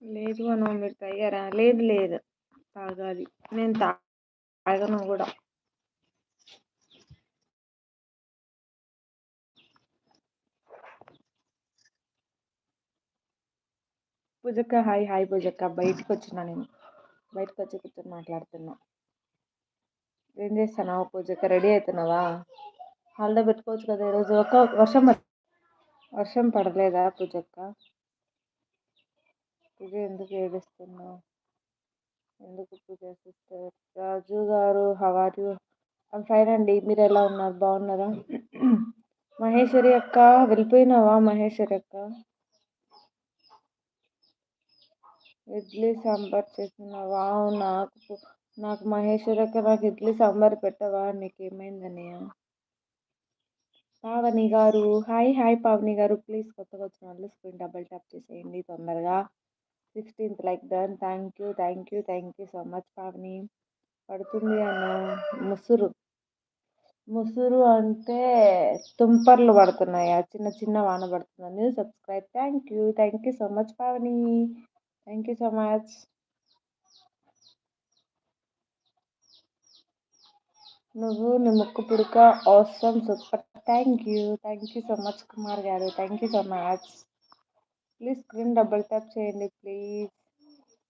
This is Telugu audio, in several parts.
లేదు మనం మీరు తాగారా? లేదు లేదు తాగాలి. నేను తాగను కూడా. పూజక్క హాయ్ హాయ్ పూజక్క. బయటకు వచ్చిన నేను బయటకు వచ్చి కూర్చొని మాట్లాడుతున్నా. ఏం చేస్తున్నావు పూజక్క? రెడీ అవుతున్నావా? హాలిడే పెట్టుకోవచ్చు కదా ఈరోజు. ఒక వర్షం పడలేదా పూజక్క? పూజ ఎందుకు ఏడుస్తున్నావు? ఎందుకు పూజ సిస్టర్? రాజు గారు హౌ ఆర్ యూ? ఫైన్ అండి. మీరు ఎలా ఉన్నారు? బాగున్నారా? మహేశ్వరి అక్క వెళ్ళిపోయినావా? మహేశ్వరి అక్క ఇడ్లీ సాంబార్ చేసినావా? నాకు మహేశ్వరి అక్క నాకు ఇడ్లీ సాంబార్ పెట్టవా? నీకేమైందని? పావని గారు హాయ్ హాయ్ పావని గారు. ప్లీజ్ కొత్తగా వచ్చిన వాళ్ళు స్క్రీన్ డబల్ ట్యాప్ చేసేయండి తొందరగా. 16th like done. Thank you so much Pavani. పడుతుంది అను. ముసురు ముసురు అంటే తుంపర్లు పడుతున్నాయా? చిన్న చిన్న వాన పడుతుంది. Subscribe. Thank you so much Pavani. Thank you so much. నువ్వు నీ ముక్కు పుడక awesome super. Thank you so much Kumar garu. Thank you so much. Please screen double tap చేయండి ప్లీజ్.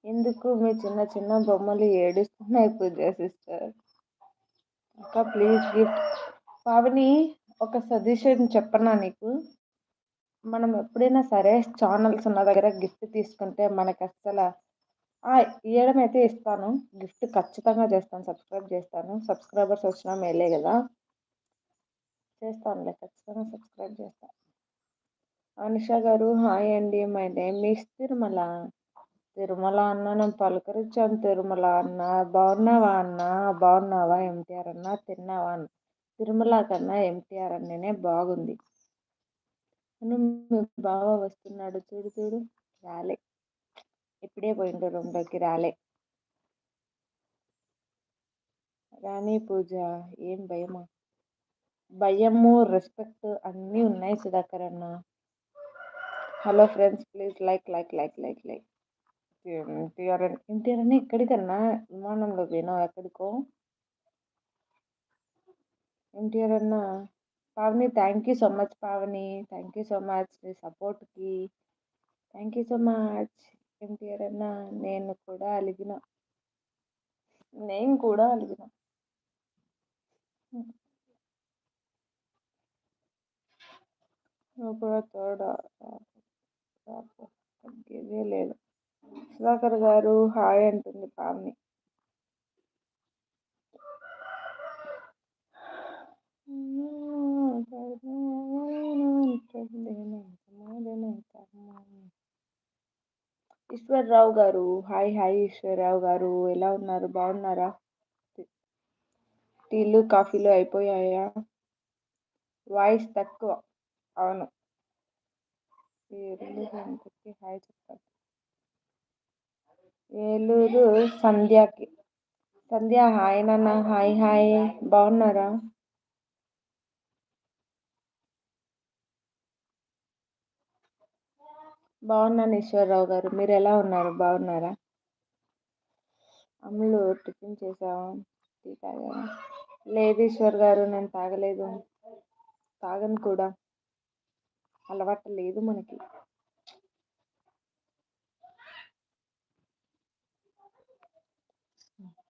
ఎందుకు మీ చిన్న చిన్న బొమ్మలు ఏడుస్తున్నాయి పూజ సిస్టర్? అక్క ప్లీజ్ గిఫ్ట్. పావని ఒక సజెషన్ చెప్పనా నీకు? మనం ఎప్పుడైనా సరే ఛానల్స్ ఉన్న దగ్గర గిఫ్ట్ తీసుకుంటే మనకు అస్సలు ఇవ్వడం అయితే ఇస్తాను. గిఫ్ట్ ఖచ్చితంగా చేస్తాను. సబ్స్క్రైబ్ చేస్తాను. సబ్స్క్రైబర్స్ వచ్చినా మేలే కదా. చేస్తానులే ఖచ్చితంగా సబ్స్క్రైబ్ చేస్తాను. అనుష గారు హాయ్ అండి. My name is Tirumala. Tirumala అన్న నేను పలకరించాను. తిరుమల అన్న బాగున్నావా అన్న? బాగున్నావా? ఎన్టీఆర్ అన్న తిన్నావా అన్న? తిరుమల కన్నా ఎన్టీఆర్ అన్ననే బాగుంది. బాగా వస్తున్నాడు చూడు చూడు. రాలే, ఇప్పుడే పోయిండు రూమ్లోకి. రాలే. రాణి పూజ ఏం భయమా? భయము రెస్పెక్ట్ అన్నీ ఉన్నాయి సుధాకర్ అన్న. Hello friends please like. NTR అన్న ఎక్కడికన్నా? విమానంలో పోయినావు ఎక్కడికో? ఎన్టీఆర్ అన్న. Pavani thank you so much Pavani. Thank you so much నీ సపోర్ట్కి. Thank you so much NTR అన్న. నేను కూడా అలిగిన. నువ్వు కూడా తోడా తగ్గేదే లేదు. సుధాకర్ గారు హాయ్ అంటుంది పావని. ఈశ్వర్రావు గారు హాయ్ హాయ్. ఈశ్వర్రావు గారు ఎలా ఉన్నారు? బాగున్నారా? టీలు కాఫీలు అయిపోయాయా? వాయిస్ తక్కువ. అవును. ఏలూరు హాయ్ చెప్పాలి. ఏలూరు సంధ్యకి. సంధ్య హాయ్ నాన్న. Hi hi. బాగున్నారా? బాగున్నాను ఈశ్వర్రావు గారు. మీరు ఎలా ఉన్నారు? బాగున్నారా? అమ్ములు టిఫిన్ చేసావా? టీ తాగావా? లేదు ఈశ్వర్ గారు నేను తాగలేదు. తాగను కూడా. అలవాటు లేదు మనకి.